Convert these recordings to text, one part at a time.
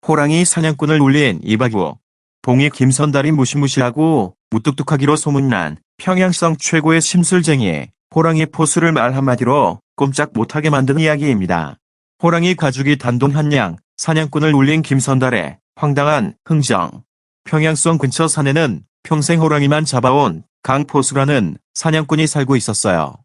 호랑이 사냥꾼을 울린 이박우. 봉이 김선달이 무시무시하고 무뚝뚝하기로 소문난 평양성 최고의 심술쟁이 호랑이 포수를 말 한마디로 꼼짝 못하게 만든 이야기입니다. 호랑이 가죽이 단돈 한냥 사냥꾼을 울린 김선달의 황당한 흥정. 평양성 근처 산에는 평생 호랑이만 잡아온 강포수라는 사냥꾼이 살고 있었어요.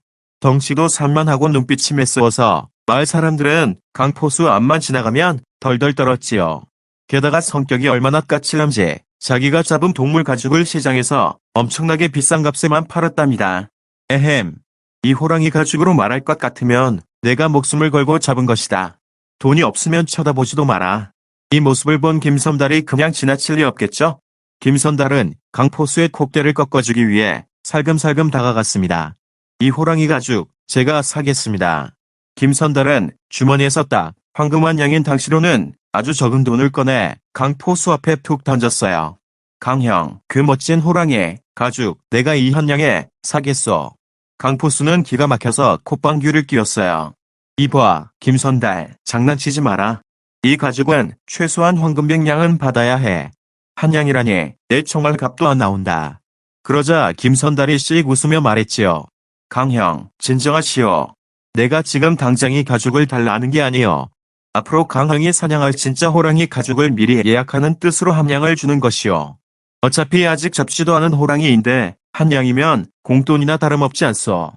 덩치도 산만하고 눈빛이 매서워서 마을 사람들은 강포수 앞만 지나가면 덜덜 떨었지요. 게다가 성격이 얼마나 까칠한지 자기가 잡은 동물 가죽을 시장에서 엄청나게 비싼 값에만 팔았답니다. 에헴. 이 호랑이 가죽으로 말할 것 같으면 내가 목숨을 걸고 잡은 것이다. 돈이 없으면 쳐다보지도 마라. 이 모습을 본 김선달이 그냥 지나칠 리 없겠죠? 김선달은 강포수의 콧대를 꺾어주기 위해 살금살금 다가갔습니다. 이 호랑이 가죽 제가 사겠습니다. 김선달은 주머니에서 딱 황금 한 양인 당시로는 아주 적은 돈을 꺼내 강포수 앞에 툭 던졌어요. 강형, 그 멋진 호랑이 가죽 내가 이 한 양에 사겠소. 강포수는 기가 막혀서 콧방귀를 뀌었어요. 이봐, 김선달, 장난치지 마라. 이 가죽은 최소한 황금 100냥은 받아야 해. 한 양이라니 내 총알 값도 안 나온다. 그러자 김선달이 씩 웃으며 말했지요. 강형, 진정하시오. 내가 지금 당장 이 가죽을 달라는 게 아니요. 앞으로 강형이 사냥할 진짜 호랑이 가죽을 미리 예약하는 뜻으로 한 양을 주는 것이요. 어차피 아직 잡지도 않은 호랑이인데 한 양이면 공돈이나 다름없지 않소.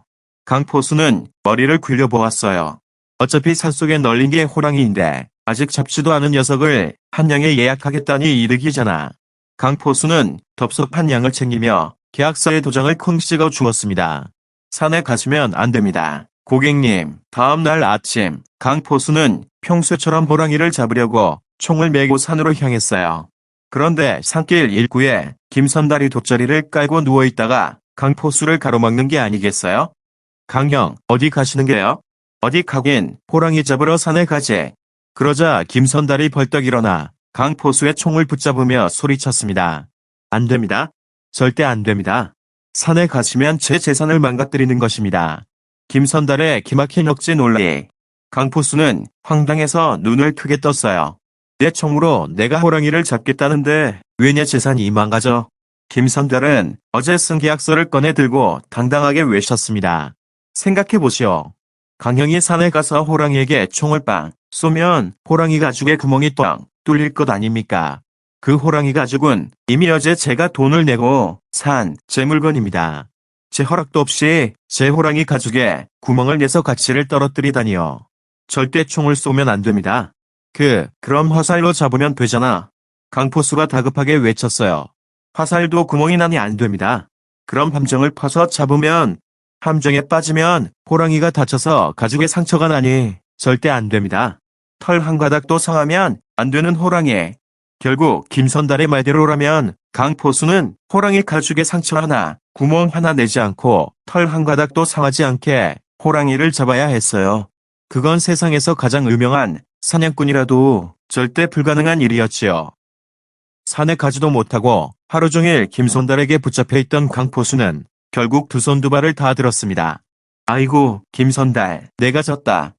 강포수는 머리를 굴려보았어요. 어차피 산속에 널린 게 호랑이인데 아직 잡지도 않은 녀석을 한 양에 예약하겠다니 이득이잖아. 강포수는 덥석 한 양을 챙기며 계약서에 도장을 쿵 찍어 주었습니다. 산에 가시면 안 됩니다. 고객님, 다음 날 아침 강포수는 평소처럼 호랑이를 잡으려고 총을 메고 산으로 향했어요. 그런데 산길 입구에 김선달이 돗자리를 깔고 누워있다가 강포수를 가로막는 게 아니겠어요? 강형, 어디 가시는 게요? 어디 가긴 호랑이 잡으러 산에 가지. 그러자 김선달이 벌떡 일어나 강포수의 총을 붙잡으며 소리쳤습니다. 안 됩니다. 절대 안 됩니다. 산에 가시면 제 재산을 망가뜨리는 것입니다. 김선달의 기막힌 억지 논리. 강포수는 황당해서 눈을 크게 떴어요. 내 총으로 내가 호랑이를 잡겠다는데 왜 내 재산이 망가져? 김선달은 어제 쓴 계약서를 꺼내 들고 당당하게 외쳤습니다. 생각해보시오. 강형이 산에 가서 호랑이에게 총을 빵 쏘면 호랑이 가죽에 구멍이 뻥 뚫릴 것 아닙니까? 그 호랑이 가죽은 이미 어제 제가 돈을 내고 산 제 물건입니다. 제 허락도 없이 제 호랑이 가죽에 구멍을 내서 가치를 떨어뜨리다니요. 절대 총을 쏘면 안 됩니다. 그럼 화살로 잡으면 되잖아. 강포수가 다급하게 외쳤어요. 화살도 구멍이 나니 안 됩니다. 그럼 함정을 파서 잡으면 함정에 빠지면 호랑이가 다쳐서 가죽에 상처가 나니 절대 안 됩니다. 털 한 가닥도 상하면 안 되는 호랑이. 결국 김선달의 말대로라면 강포수는 호랑이 가죽에 상처 하나, 구멍 하나 내지 않고 털 한 가닥도 상하지 않게 호랑이를 잡아야 했어요. 그건 세상에서 가장 유명한 사냥꾼이라도 절대 불가능한 일이었지요. 산에 가지도 못하고 하루 종일 김선달에게 붙잡혀 있던 강포수는 결국 두 손 두 발을 다 들었습니다. 아이고, 김선달, 내가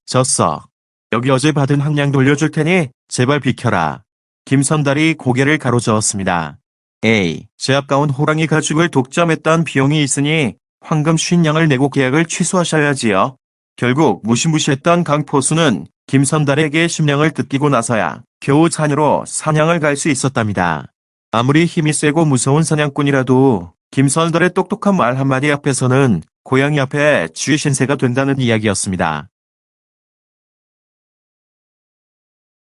졌어. 여기 어제 받은 한 양 돌려줄 테니 제발 비켜라. 김선달이 고개를 가로저었습니다. 에이, 제 아까운 호랑이 가죽을 독점했던 비용이 있으니 황금 50냥을 내고 계약을 취소하셔야지요. 결국 무시무시했던 강포수는 김선달에게 심령을 뜯기고 나서야 겨우 산으로 사냥을 갈 수 있었답니다. 아무리 힘이 세고 무서운 사냥꾼이라도 김선달의 똑똑한 말 한마디 앞에서는 고양이 앞에 쥐신세가 된다는 이야기였습니다.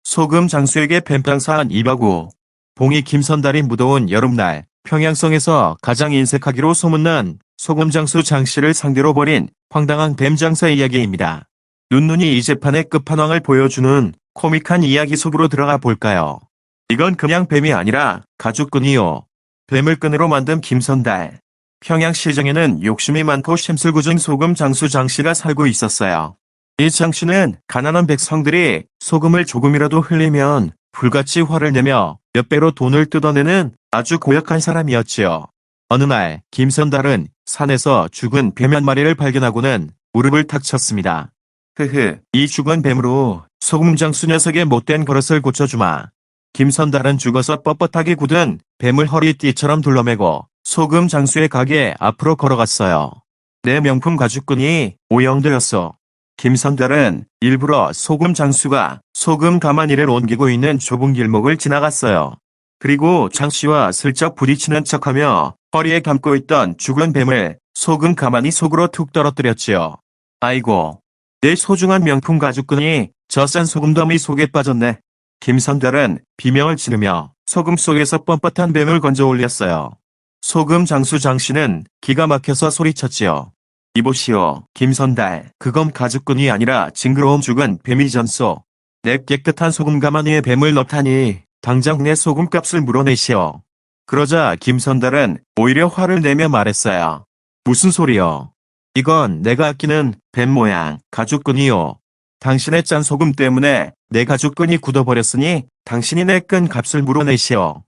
소금 장수에게 뱀빵사한 이박우. 봉이 김선달이 무더운 여름날 평양성에서 가장 인색하기로 소문난 소금 장수 장씨를 상대로 벌인 황당한 뱀장사 이야기입니다. 눈눈이 이 재판의 끝판왕을 보여주는 코믹한 이야기 속으로 들어가 볼까요? 이건 그냥 뱀이 아니라 가죽꾼이요. 뱀을 끈으로 만든 김선달. 평양시장에는 욕심이 많고 심술궂은 소금 장수 장씨가 살고 있었어요. 이 장씨는 가난한 백성들이 소금을 조금이라도 흘리면 불같이 화를 내며 몇 배로 돈을 뜯어내는 아주 고약한 사람이었지요. 어느 날 김선달은 산에서 죽은 뱀 한 마리를 발견하고는 무릎을 탁 쳤습니다. 이 죽은 뱀으로 소금 장수 녀석의 못된 버릇을 고쳐주마. 김선달은 죽어서 뻣뻣하게 굳은 뱀을 허리띠처럼 둘러매고 소금 장수의 가게 앞으로 걸어갔어요. 내 명품 가죽끈이 오염되었어. 김선달은 일부러 소금 장수가 소금 가마니를 옮기고 있는 좁은 길목을 지나갔어요. 그리고 장씨와 슬쩍 부딪히는 척하며 허리에 감고 있던 죽은 뱀을 소금 가마니 속으로 툭 떨어뜨렸지요. 아이고, 내 소중한 명품 가죽끈이 저 싼 소금더미 속에 빠졌네. 김선달은 비명을 지르며 소금 속에서 뻣뻣한 뱀을 건져 올렸어요. 소금 장수 장씨는 기가 막혀서 소리쳤지요. 이보시오, 김선달, 그건 가죽끈이 아니라 징그러운 죽은 뱀이전소. 내 깨끗한 소금 가마니에 뱀을 넣다니 당장 내 소금값을 물어내시오. 그러자 김선달은 오히려 화를 내며 말했어요. 무슨 소리요? 이건 내가 아끼는 뱀 모양 가죽끈이요. 당신의 짠 소금 때문에 내 가죽끈이 굳어버렸으니 당신이 내 끈 값을 물어내시오.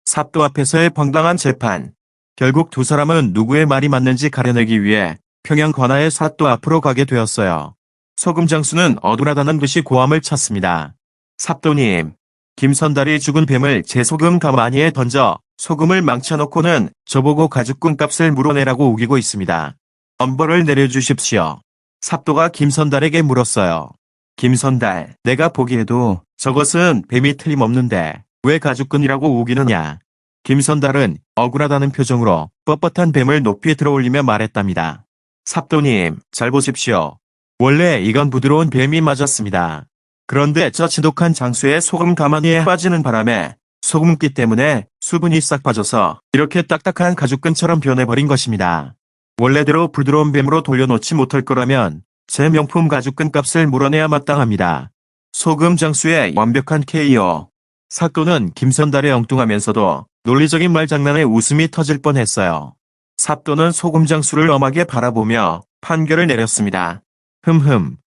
삽도 앞에서의 황당한 재판. 결국 두 사람은 누구의 말이 맞는지 가려내기 위해 평양 관아의 삿도 앞으로 가게 되었어요. 소금 장수는 어두라다는 듯이 고함을 쳤습니다. 삽도님, 김선달이 죽은 뱀을 제 소금 가마니에 던져 소금을 망쳐놓고는 저보고 가죽끈 값을 물어내라고 우기고 있습니다. 엄벌을 내려주십시오. 삽도가 김선달에게 물었어요. 김선달, 내가 보기에도 저것은 뱀이 틀림없는데 왜 가죽끈이라고 우기느냐. 김선달은 억울하다는 표정으로 뻣뻣한 뱀을 높이 들어올리며 말했답니다. 삽도님, 잘 보십시오. 원래 이건 부드러운 뱀이 맞았습니다. 그런데 저 지독한 장수의 소금 가마니에 빠지는 바람에 소금기 때문에 수분이 싹 빠져서 이렇게 딱딱한 가죽끈처럼 변해버린 것입니다. 원래대로 부드러운 뱀으로 돌려놓지 못할 거라면 제 명품 가죽끈 값을 물어내야 마땅합니다. 소금 장수의 완벽한 KO. 삽도는 김선달의 엉뚱하면서도 논리적인 말장난에 웃음이 터질 뻔했어요. 삽도는 소금 장수를 엄하게 바라보며 판결을 내렸습니다.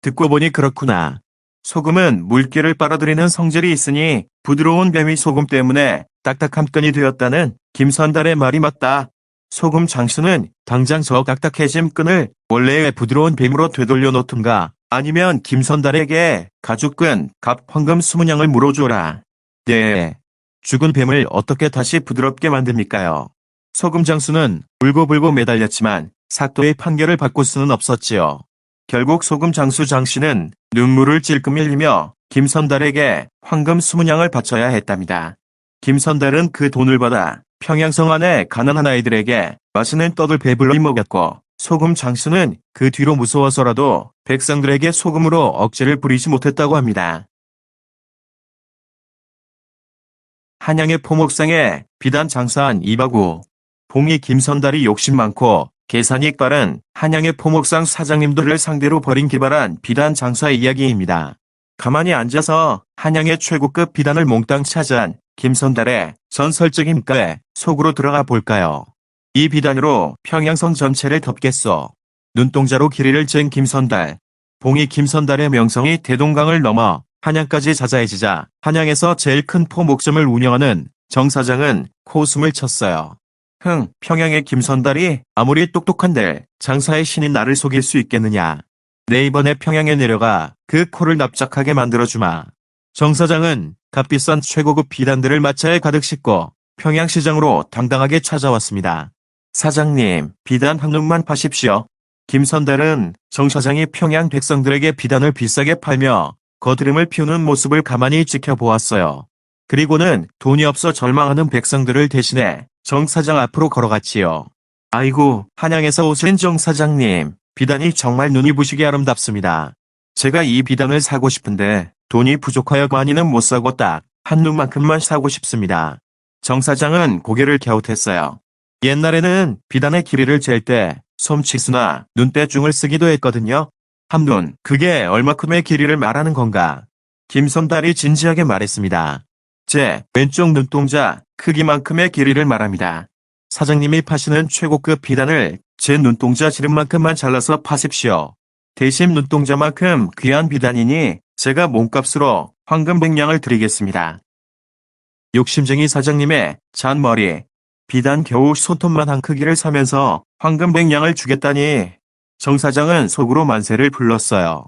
듣고 보니 그렇구나. 소금은 물기를 빨아들이는 성질이 있으니 부드러운 뱀이 소금 때문에 딱딱한 끈이 되었다는 김선달의 말이 맞다. 소금 장수는 당장 저 딱딱해진 끈을 원래의 부드러운 뱀으로 되돌려 놓든가 아니면 김선달에게 가죽끈, 갑, 황금 20냥을 물어줘라. 네. 죽은 뱀을 어떻게 다시 부드럽게 만듭니까요? 소금 장수는 울고불고 매달렸지만 삭도의 판결을 바꿀 수는 없었지요. 결국 소금 장수 장씨는 눈물을 찔끔 흘리며 김선달에게 황금 20냥을 바쳐야 했답니다. 김선달은 그 돈을 받아 평양성 안의 가난한 아이들에게 맛있는 떡을 배불리 먹였고 소금 장수는 그 뒤로 무서워서라도 백성들에게 소금으로 억제를 부리지 못했다고 합니다. 한양의 포목상에 비단 장사한 이박우. 봉이 김선달이 욕심 많고 계산이 빠른 한양의 포목상 사장님들을 상대로 벌인 기발한 비단 장사 이야기입니다. 가만히 앉아서 한양의 최고급 비단을 몽땅 차지한 김선달의 전설적인 가에 속으로 들어가 볼까요? 이 비단으로 평양성 전체를 덮겠소. 눈동자로 길이를 잰 김선달. 봉이 김선달의 명성이 대동강을 넘어 한양까지 자자해지자 한양에서 제일 큰 포목점을 운영하는 정 사장은 코웃음을 쳤어요. 평양의 김선달이 아무리 똑똑한데 장사의 신인 나를 속일 수 있겠느냐. 내 이번에 평양에 내려가 그 코를 납작하게 만들어주마. 정 사장은 값비싼 최고급 비단들을 마차에 가득 싣고 평양시장으로 당당하게 찾아왔습니다. 사장님, 비단 한 줌만 파십시오. 김선달은 정 사장이 평양 백성들에게 비단을 비싸게 팔며 거드름을 피우는 모습을 가만히 지켜보았어요. 그리고는 돈이 없어 절망하는 백성들을 대신해 정 사장 앞으로 걸어갔지요. 아이고, 한양에서 오신 정 사장님, 비단이 정말 눈이 부시게 아름답습니다. 제가 이 비단을 사고 싶은데 돈이 부족하여 많이는 못 사고 딱 한 눈만큼만 사고 싶습니다. 정 사장은 고개를 갸웃했어요. 옛날에는 비단의 길이를 잴 때 솜치수나 눈대중을 쓰기도 했거든요. 한눈, 그게 얼마큼의 길이를 말하는 건가? 김선달이 진지하게 말했습니다. 제 왼쪽 눈동자 크기만큼의 길이를 말합니다. 사장님이 파시는 최고급 비단을 제 눈동자 지름만큼만 잘라서 파십시오. 대신 눈동자만큼 귀한 비단이니 제가 몸값으로 황금 100냥을 드리겠습니다. 욕심쟁이 사장님의 잔머리. 비단 겨우 손톱만한 크기를 사면서 황금 100냥을 주겠다니. 정 사장은 속으로 만세를 불렀어요.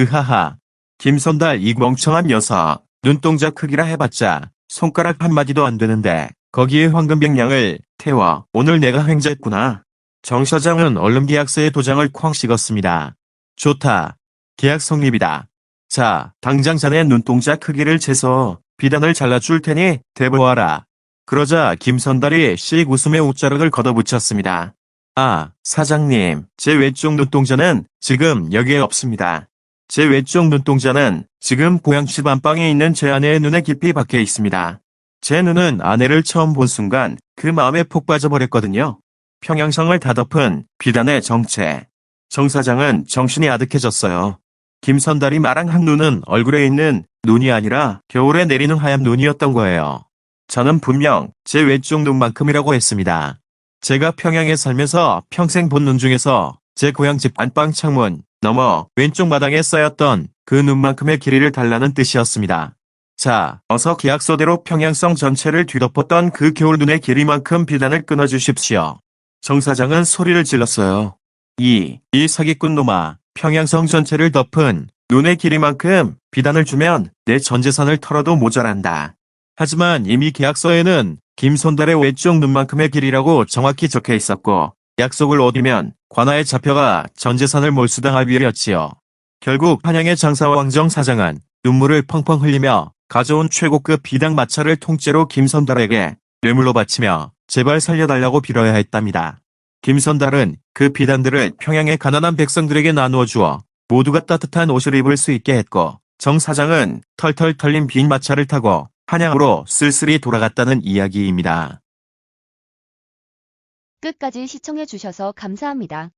으하하. 김선달 이 멍청한 녀석. 눈동자 크기라 해봤자 손가락 한마디도 안 되는데 거기에 황금백냥을 태워 오늘 내가 횡재했구나. 정 사장은 얼른 계약서에 도장을 쾅 찍었습니다. 좋다. 계약 성립이다. 자, 당장 자네 눈동자 크기를 재서 비단을 잘라줄 테니 대보아라. 그러자 김선달이 씩 웃음에 옷자락을 걷어붙였습니다. 아, 사장님, 제 왼쪽 눈동자는 지금 여기에 없습니다. 제 왼쪽 눈동자는 지금 고향집 안방에 있는 제 아내의 눈에 깊이 박혀 있습니다. 제 눈은 아내를 처음 본 순간 그 마음에 폭 빠져버렸거든요. 평양성을 다덮은 비단의 정체. 정 사장은 정신이 아득해졌어요. 김선달이 말한 한눈은 얼굴에 있는 눈이 아니라 겨울에 내리는 하얀 눈이었던 거예요. 저는 분명 제 왼쪽 눈만큼이라고 했습니다. 제가 평양에 살면서 평생 본 눈 중에서 제 고향집 안방 창문 넘어 왼쪽 마당에 쌓였던 그 눈만큼의 길이를 달라는 뜻이었습니다. 자, 어서 계약서대로 평양성 전체를 뒤덮었던 그 겨울 눈의 길이만큼 비단을 끊어주십시오. 정 사장은 소리를 질렀어요. 이 사기꾼 놈아, 평양성 전체를 덮은 눈의 길이만큼 비단을 주면 내 전 재산을 털어도 모자란다. 하지만 이미 계약서에는 김선달의 왼쪽 눈만큼의 길이라고 정확히 적혀 있었고 약속을 어기면 관아에 잡혀가 전 재산을 몰수당할 위였지요. 결국 한양의 장사왕 정 사장은 눈물을 펑펑 흘리며 가져온 최고급 비단 마차를 통째로 김선달에게 뇌물로 바치며 제발 살려달라고 빌어야 했답니다. 김선달은 그 비단들을 평양의 가난한 백성들에게 나누어 주어 모두가 따뜻한 옷을 입을 수 있게 했고 정 사장은 털털 털린 빈 마차를 타고 한양으로 쓸쓸히 돌아갔다는 이야기입니다. 끝까지 시청해 주셔서 감사합니다.